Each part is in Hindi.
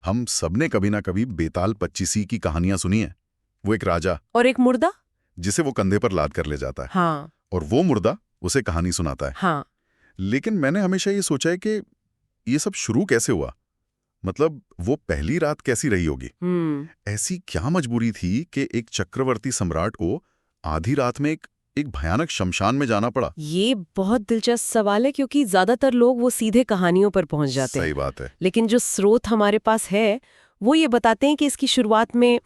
हम सबने कभी ना कभी बेताल पच्चीसी की कहानियां सुनी है। वो एक राजा और एक मुर्दा। जिसे वो कंधे पर लाद कर ले जाता है। हाँ और वो मुर्दा उसे कहानी सुनाता है। हाँ। लेकिन मैंने हमेशा ये सोचा है कि ये सब शुरू कैसे हुआ। मतलब वो पहली रात कैसी रही होगी। ऐसी क्या मजबूरी थी कि एक चक्रवर्ती सम्राट को आधी रात में एक भयानक शमशान में जाना पड़ा। ये बहुत दिलचस्प सवाल है, क्योंकि ज्यादातर लोग वो सीधे कहानियों पर पहुंच जाते हैं। सही बात है। लेकिन जो स्रोत हमारे पास है वो ये बताते हैं कि इसकी शुरुआत में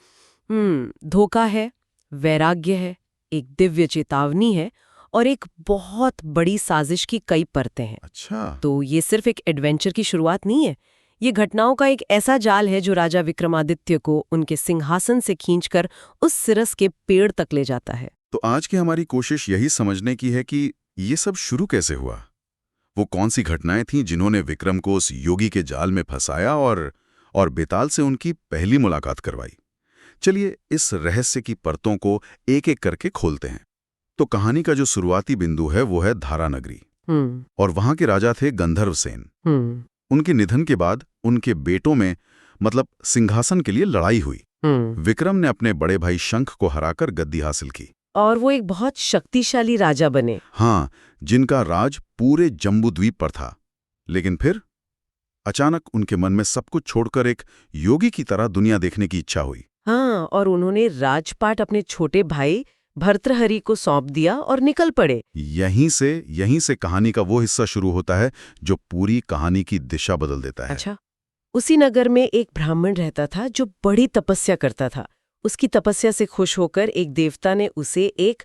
धोखा है, वैराग्य है, एक दिव्य चेतावनी है और एक बहुत बड़ी साजिश की कई परतें हैं। अच्छा। तो ये सिर्फ एक एडवेंचर की शुरुआत नहीं है। ये घटनाओं का एक ऐसा जाल है जो राजा विक्रमादित्य को उनके सिंहासन से खींचकर उस सिरस के पेड़ तक ले जाता है। तो आज की हमारी कोशिश यही समझने की है कि ये सब शुरू कैसे हुआ। वो कौन सी घटनाएं थीं जिन्होंने विक्रम को उस योगी के जाल में फंसाया और बेताल से उनकी पहली मुलाकात करवाई। चलिए इस रहस्य की परतों को एक एक करके खोलते हैं। तो कहानी का जो शुरुआती बिंदु है वो है धारा नगरी। और वहां के राजा थे गंधर्वसेन। उनके निधन के बाद उनके बेटों में मतलब सिंहासन के लिए लड़ाई हुई। विक्रम ने अपने बड़े भाई शंख को हराकर गद्दी हासिल की और वो एक बहुत शक्तिशाली राजा बने। हाँ, जिनका राज पूरे जम्बूद्वीप पर था। लेकिन फिर अचानक उनके मन में सब कुछ छोड़कर एक योगी की तरह दुनिया देखने की इच्छा हुई। हाँ, और उन्होंने राजपाट अपने छोटे भाई भर्तृहरि को सौंप दिया और निकल पड़े। यहीं से कहानी का वो हिस्सा शुरू होता है जो पूरी कहानी की दिशा बदल देता है। अच्छा। उसी नगर में एक ब्राह्मण रहता था जो बड़ी तपस्या करता था। उसकी तपस्या से खुश होकर एक देवता ने उसे एक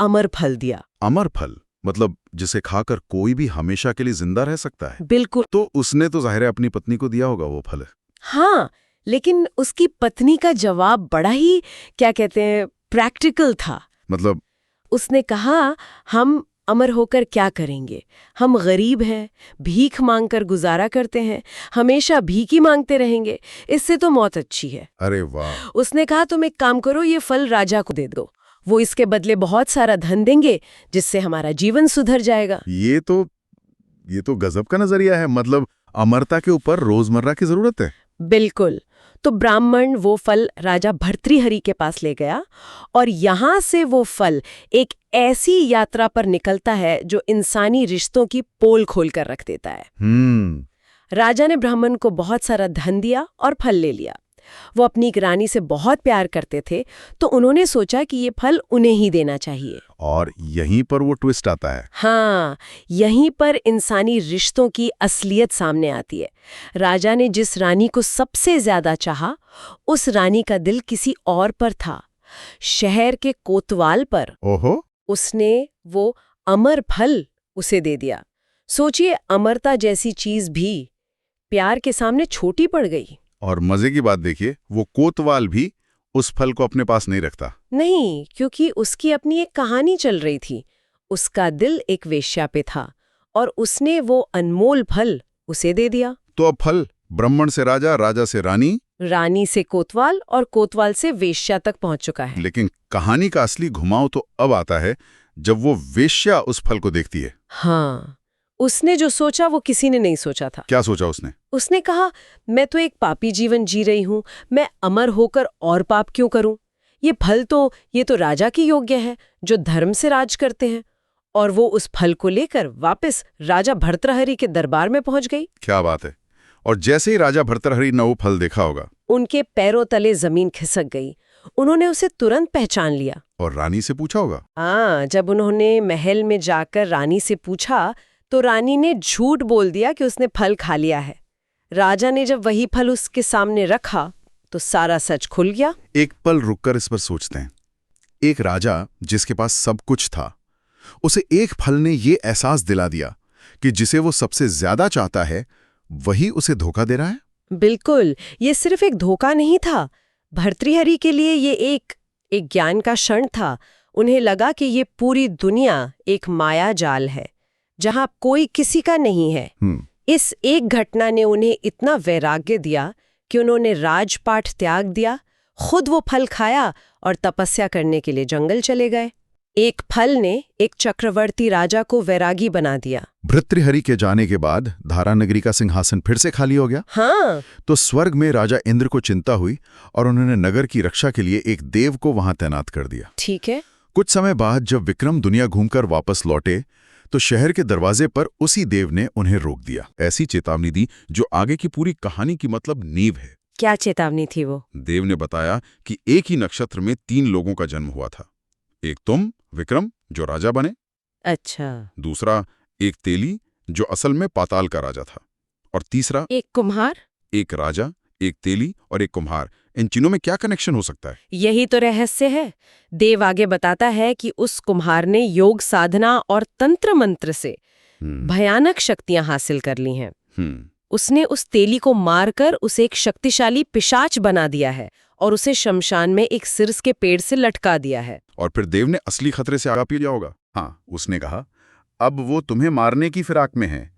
अमर फल दिया। अमर फल मतलब जिसे खाकर कोई भी हमेशा के लिए जिंदा रह सकता है। बिल्कुल। तो उसने तो जाहिर है अपनी पत्नी को दिया होगा वो फल। हाँ, लेकिन उसकी पत्नी का जवाब बड़ा ही क्या कहते हैं प्रैक्टिकल था। मतलब उसने कहा, हम अमर होकर क्या करेंगे, हम गरीब हैं, भीख मांगकर गुजारा करते हैं, हमेशा भीख ही मांगते रहेंगे, इससे तो मौत अच्छी है। अरे वाह। उसने कहा, तुम एक काम करो, ये फल राजा को दे दो, वो इसके बदले बहुत सारा धन देंगे जिससे हमारा जीवन सुधर जाएगा। ये तो गजब का नजरिया है। मतलब अमरता के ऊपर रोजमर्रा की जरूरत है। बिल्कुल। तो ब्राह्मण वो फल राजा भर्तृहरि के पास ले गया और यहां से वो फल एक ऐसी यात्रा पर निकलता है जो इंसानी रिश्तों की पोल खोल कर रख देता है। राजा ने ब्राह्मण को बहुत सारा धन दिया और फल ले लिया। वो अपनी एक रानी से बहुत प्यार करते थे, तो उन्होंने सोचा कि ये फल उन्हें ही देना चाहिए। और यहीं पर वो ट्विस्ट आता है। हाँ, यहीं पर इंसानी रिश्तों की असलियत सामने आती है। राजा ने जिस रानी को सबसे ज्यादा चाहा, उस रानी का दिल किसी और पर था, शहर के कोतवाल पर। ओहो। उसने वो अमर फल उसे दे दिया। सोचिए, अमरता जैसी चीज भी प्यार के सामने छोटी पड़ गई। और मजे की बात देखिए, वो कोतवाल भी उस फल को अपने पास नहीं रखता। नहीं, क्योंकि उसकी अपनी एक कहानी चल रही थी। उसका दिल एक वेश्या पे था और उसने वो अनमोल फल उसे दे दिया। तो अब फल ब्राह्मण से राजा, राजा से रानी, रानी से कोतवाल और कोतवाल से वेश्या तक पहुंच चुका है। लेकिन कहानी का असली घुमाव तो अब आता है जब वो वेश्या उस फल को देखती है। हाँ, उसने जो सोचा वो किसी ने नहीं सोचा था। क्या सोचा उसने? उसने कहा, मैं तो एक पापी जीवन जी रही हूँ, मैं अमर होकर और पाप क्यों करूं? ये तो राजा की योग्य है जो धर्म से राज करते हैं। और वो उस फल को लेकर वापस राजा भर्तृहरि के दरबार में पहुंच गई। क्या बात है। और जैसे ही राजा भर्तृहरि ने वो फल देखा होगा, उनके पैरों तले जमीन खिसक गई। उन्होंने उसे तुरंत पहचान लिया। और रानी से पूछा होगा। हाँ, जब उन्होंने महल में जाकर रानी से पूछा तो रानी ने झूठ बोल दिया कि उसने फल खा लिया है। राजा ने जब वही फल उसके सामने रखा तो सारा सच खुल गया। एक पल रुककर इस पर सोचते हैं। एक राजा जिसके पास सब कुछ था, उसे एक फल ने ये एहसास दिला दिया कि जिसे वो सबसे ज्यादा चाहता है वही उसे धोखा दे रहा है। बिल्कुल, ये सिर्फ एक धोखा नहीं था। भर्तृहरि के लिए ये एक ज्ञान का क्षण था। उन्हें लगा कि ये पूरी दुनिया एक माया जाल है जहां कोई किसी का नहीं है। इस एक घटना ने उन्हें इतना वैराग्य दिया कि उन्होंने राजपाट त्याग दिया, खुद वो फल खाया और तपस्या करने के लिए जंगल चले गए। एक फल ने एक चक्रवर्ती राजा को वैरागी बना दिया। भर्तृहरि के जाने के बाद धारानगरी का सिंहासन फिर से खाली हो गया। हाँ, तो स्वर्ग में राजा इंद्र को चिंता हुई और उन्होंने नगर की रक्षा के लिए एक देव को वहां तैनात कर दिया। ठीक है। कुछ समय बाद जब विक्रम दुनिया घूमकर वापस लौटे तो शहर के दरवाजे पर उसी देव ने उन्हें रोक दिया, ऐसी चेतावनी दी जो आगे की पूरी कहानी की मतलब नींव है। क्या चेतावनी थी वो? देव ने बताया कि एक ही नक्षत्र में 3 लोगों का जन्म हुआ था। एक तुम विक्रम जो राजा बने, अच्छा। दूसरा एक तेली जो असल में पाताल का राजा था, और तीसरा एक कुम्हार। एक राजा, एक तेली और एक कुम्हार। इन तीनों में क्या कनेक्शन हो सकता है? यही तो रहस्य है। देव आगे बताता है कि उस कुम्हार ने योग साधना और तंत्र मंत्र से भयानक शक्तियां हासिल कर ली हैं। उसने उस तेली को मारकर उसे एक शक्तिशाली पिशाच बना दिया है और उसे शमशान में एक सिरस के पेड़ से लटका दिया है। और फिर देव ने असली खतरे से आगाह किया होगा। हाँ, उसने कहा, अब वो तुम्हें मारने की फिराक में है,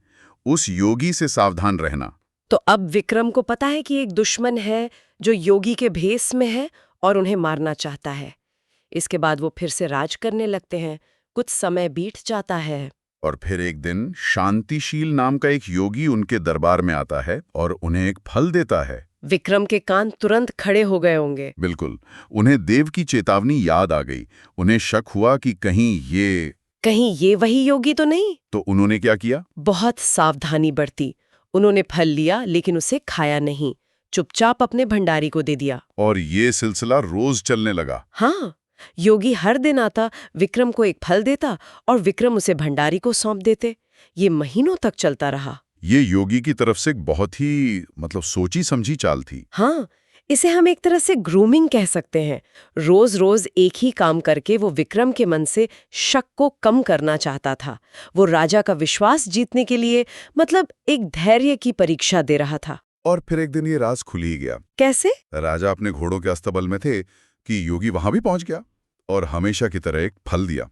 उस योगी से सावधान रहना। तो अब विक्रम को पता है कि एक दुश्मन है जो योगी के भेष में है और उन्हें मारना चाहता है। इसके बाद वो फिर से राज करने लगते हैं। कुछ समय बीत जाता है और फिर एक दिन शांतिशील नाम का एक योगी उनके दरबार में आता है और उन्हें एक फल देता है। विक्रम के कान तुरंत खड़े हो गए होंगे। बिल्कुल, उन्हें देव की चेतावनी याद आ गई। उन्हें शक हुआ कि कहीं ये वही योगी तो नहीं। तो उन्होंने क्या किया? बहुत सावधानी बरती। उन्होंने फल लिया लेकिन उसे खाया नहीं, चुपचाप अपने भंडारी को दे दिया। और ये सिलसिला रोज चलने लगा। हाँ, योगी हर दिन आता, विक्रम को एक फल देता और विक्रम उसे भंडारी को सौंप देते। ये महीनों तक चलता रहा। ये योगी की तरफ से एक बहुत ही सोची समझी चाल थी। हाँ, इसे हम एक तरह से ग्रूमिंग कह सकते हैं। रोज रोज एक ही काम करके वो विक्रम के मन से शक को कम करना चाहता था। वो राजा का विश्वास जीतने के लिए एक धैर्य की परीक्षा दे रहा था। और फिर एक दिन ये राज खुल ही गया। कैसे? राजा अपने घोड़ों के अस्तबल में थे कि योगी वहां भी पहुंच गया और हमेशा की तरह एक फल दिया।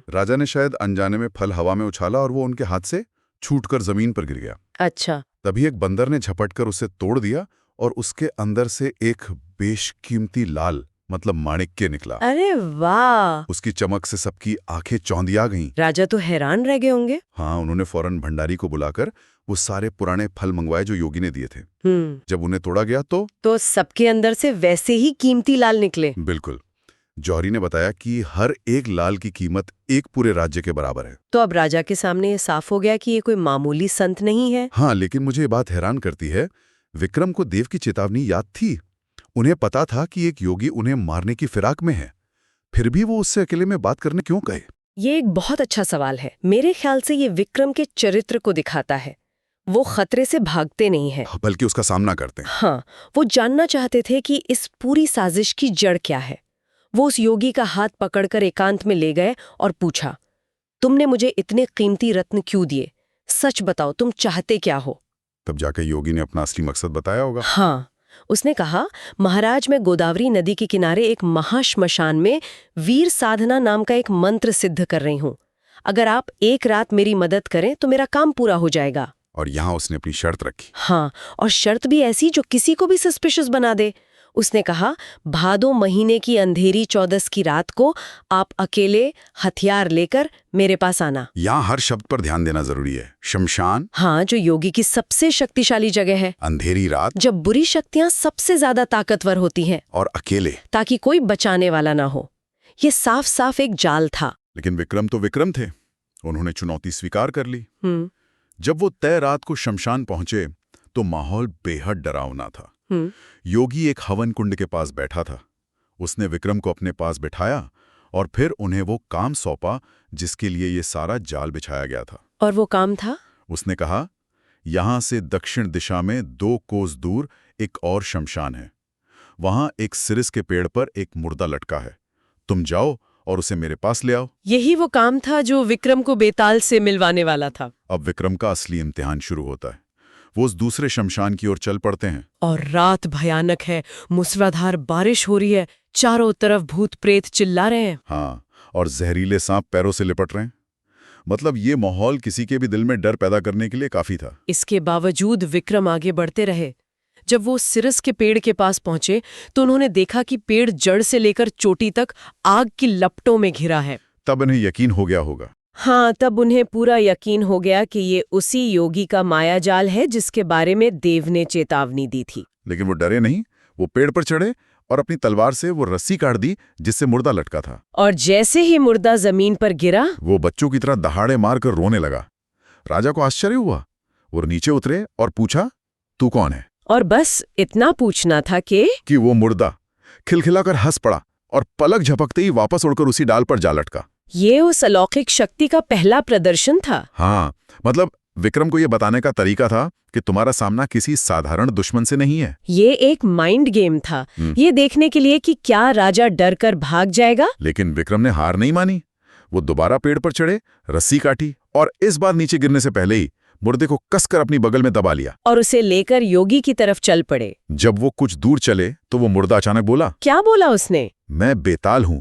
राजा ने शायद अनजाने में फल हवा में उछाला और वो उनके हाथ से छूटकर जमीन पर गिर गया। अच्छा। तभी एक बंदर ने झपटकर उसे तोड़ दिया और उसके अंदर से एक बेशकीमती लाल माणिक्य निकला। अरे वाह! उसकी चमक से सबकी आंखें चौंधिया गईं। राजा तो हैरान रह गए होंगे। हाँ, उन्होंने फौरन भंडारी को बुलाकर वो सारे पुराने फल मंगवाए जो योगी ने दिए थे। जब उन्हें तोड़ा गया तो सबके अंदर से वैसे ही कीमती लाल निकले। बिल्कुल। जौहरी ने बताया कि हर एक लाल की कीमत एक पूरे राज्य के बराबर है। तो अब राजा के सामने ये साफ हो गया कि ये कोई मामूली संत नहीं है। हाँ, लेकिन मुझे ये बात हैरान करती है, विक्रम को देव की चेतावनी याद थी। उन्हें पता था कि एक योगी उन्हें मारने की फिराक में है, फिर भी वो उससे अकेले में बात करने क्यों गए? ये एक बहुत अच्छा सवाल है। मेरे ख्याल से ये विक्रम के चरित्र को दिखाता है। वो खतरे से भागते नहीं हैं, बल्कि उसका सामना करते हैं। हाँ, वो जानना चाहते थे कि इस पूरी साजिश की जड़ क्या है। वो उस योगी का हाथ पकड़कर एकांत में ले गए और पूछा, तुमने मुझे इतने कीमती रत्न क्यों दिए? सच बताओ, तुम चाहते क्या हो? तब जाकर योगी ने अपना असली मकसद बताया होगा। हाँ, उसने कहा, महाराज, मैं गोदावरी नदी के किनारे एक महाश्मशान में वीर साधना नाम का एक मंत्र सिद्ध कर रही हूँ। अगर आप एक रात मेरी मदद करें तो मेरा काम पूरा हो जाएगा। और यहाँ उसने अपनी शर्त रखी। हाँ, और शर्त भी ऐसी जो किसी को भी सस्पिशियस बना दे। उसने कहा, भादो महीने की अंधेरी 14 की रात को आप अकेले हथियार लेकर मेरे पास आना। यहाँ हर शब्द पर ध्यान देना जरूरी है। शमशान, हाँ, जो योगी की सबसे शक्तिशाली जगह है। अंधेरी रात, जब बुरी शक्तियां सबसे ज्यादा ताकतवर होती हैं। और अकेले, ताकि कोई बचाने वाला ना हो। ये साफ साफ एक जाल था। लेकिन विक्रम तो विक्रम थे। उन्होंने चुनौती स्वीकार कर ली। जब वो तय रात को शमशान पहुंचे तो माहौल बेहद डरावना था। योगी एक हवन कुंड के पास बैठा था। उसने विक्रम को अपने पास बिठाया और फिर उन्हें वो काम सौंपा जिसके लिए ये सारा जाल बिछाया गया था। और वो काम था? उसने कहा, यहां से दक्षिण दिशा में 2 कोस दूर एक और शमशान है। वहां एक सिरिस के पेड़ पर एक मुर्दा लटका है। तुम जाओ और उसे मेरे पास ले आओ। यही वो काम था जो विक्रम को बेताल से मिलवाने वाला था। अब विक्रम का असली इम्तिहान शुरू होता है। वो उस दूसरे शमशान की ओर चल पड़ते हैं। और रात भयानक है, मूसलाधार बारिश हो रही है, चारों तरफ भूत प्रेत चिल्ला रहे हैं। हाँ, और जहरीले सांप पैरों से लिपट रहे हैं। ये माहौल किसी के भी दिल में डर पैदा करने के लिए काफी था। इसके बावजूद विक्रम आगे बढ़ते रहे। जब वो सिरस के पेड़ के पास पहुंचे तो उन्होंने देखा कि पेड़ जड़ से लेकर चोटी तक आग की लपटों में घिरा है। तब इन्हें यकीन हो गया होगा। हाँ, तब उन्हें पूरा यकीन हो गया कि ये उसी योगी का मायाजाल है जिसके बारे में देव ने चेतावनी दी थी। लेकिन वो डरे नहीं, वो पेड़ पर चढ़े और अपनी तलवार से वो रस्सी काट दी जिससे मुर्दा लटका था। और जैसे ही मुर्दा जमीन पर गिरा, वो बच्चों की तरह दहाड़े मारकर रोने लगा। राजा को आश्चर्य हुआ। वो नीचे उतरे और पूछा, तू कौन है? और बस इतना पूछना था कि वो मुर्दा खिलखिलाकर हंस पड़ा और पलक झपकते ही वापस उड़कर उसी डाल पर जा लटका। ये उस अलौकिक शक्ति का पहला प्रदर्शन था। हाँ, मतलब विक्रम को ये बताने का तरीका था कि तुम्हारा सामना किसी साधारण दुश्मन से नहीं है। ये एक माइंड गेम था, ये देखने के लिए कि क्या राजा डर कर भाग जाएगा। लेकिन विक्रम ने हार नहीं मानी। वो दोबारा पेड़ पर चढ़े, रस्सी काटी और इस बार नीचे गिरने से पहले ही मुर्दे को कसकर अपनी बगल में दबा लिया और उसे लेकर योगी की तरफ चल पड़े। जब वो कुछ दूर चले तो वो मुर्दा अचानक बोला, क्या बोला उसने? मैं बेताल हूं,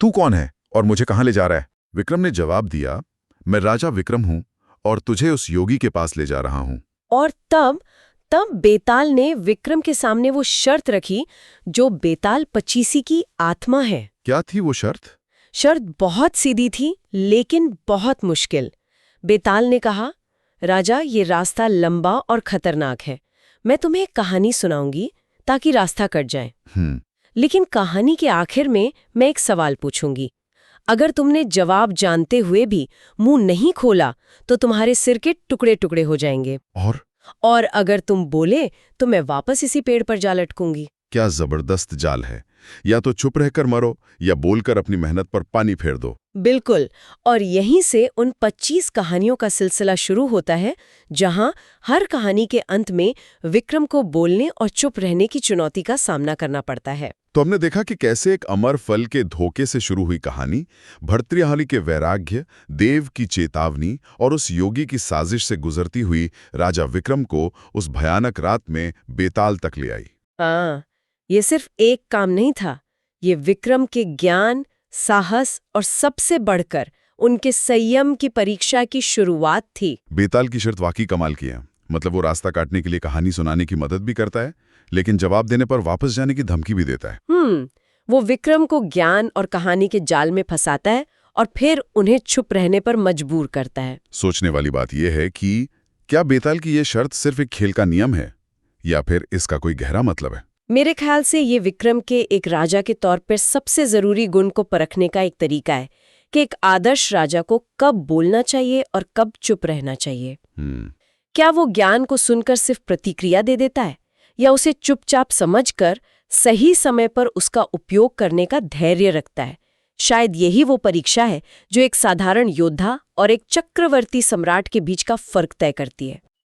तू कौन है और मुझे कहां ले जा रहा है? विक्रम ने जवाब दिया, मैं राजा विक्रम हूं और तुझे उस योगी के पास ले जा रहा हूं। और तब बेताल ने विक्रम के सामने वो शर्त रखी जो बेताल पचीसी की आत्मा है। क्या थी वो शर्त? शर्त बहुत सीधी थी लेकिन बहुत मुश्किल। बेताल ने कहा, राजा, ये रास्ता लंबा और खतरनाक है। मैं तुम्हें एक कहानी सुनाऊंगी ताकि रास्ता कट जाए। लेकिन कहानी के आखिर में मैं एक सवाल पूछूंगी। अगर तुमने जवाब जानते हुए भी मुंह नहीं खोला तो तुम्हारे सिर के टुकड़े टुकड़े हो जाएंगे। और अगर तुम बोले तो मैं वापस इसी पेड़ पर जा लटकूंगी। क्या जबरदस्त जाल है। या तो चुप रहकर मरो या बोलकर अपनी मेहनत पर पानी फेर दो। बिल्कुल। और यहीं से उन 25 कहानियों का सिलसिला शुरू होता है, जहां हर कहानी के अंत में विक्रम को बोलने और चुप रहने की चुनौती का सामना करना पड़ता है। तो हमने देखा कि कैसे एक अमर फल के धोखे से शुरू हुई कहानी भर्तृहरि के वैराग्य, देव की चेतावनी और उस योगी की साजिश से गुजरती हुई राजा विक्रम को उस भयानक रात में बेताल तक ले आई। हाँ, ये सिर्फ एक काम नहीं था, ये विक्रम के ज्ञान, साहस और सबसे बढ़कर उनके संयम की परीक्षा की शुरुआत थी। बेताल की शर्त वाकई कमाल की है। मतलब वो रास्ता काटने के लिए कहानी सुनाने की मदद भी करता है, लेकिन जवाब देने पर वापस जाने की धमकी भी देता है। वो विक्रम को ज्ञान और कहानी के जाल में फंसाता है और फिर उन्हें चुप रहने पर मजबूर करता है। सोचने वाली बात यह है कि क्या बेताल की ये शर्त सिर्फ एक खेल का नियम है या फिर इसका कोई गहरा मतलब है? मेरे ख्याल से ये विक्रम के एक राजा के तौर पर सबसे जरूरी गुण को परखने का एक तरीका है कि एक आदर्श राजा को कब बोलना चाहिए और कब चुप रहना चाहिए। क्या वो ज्ञान को सुनकर सिर्फ प्रतिक्रिया दे देता है या उसे चुपचाप समझकर सही समय पर उसका उपयोग करने का धैर्य रखता है? शायद यही वो परीक्षा है जो एक साधारण योद्धा और एक चक्रवर्ती सम्राट के बीच का फर्क तय करती है।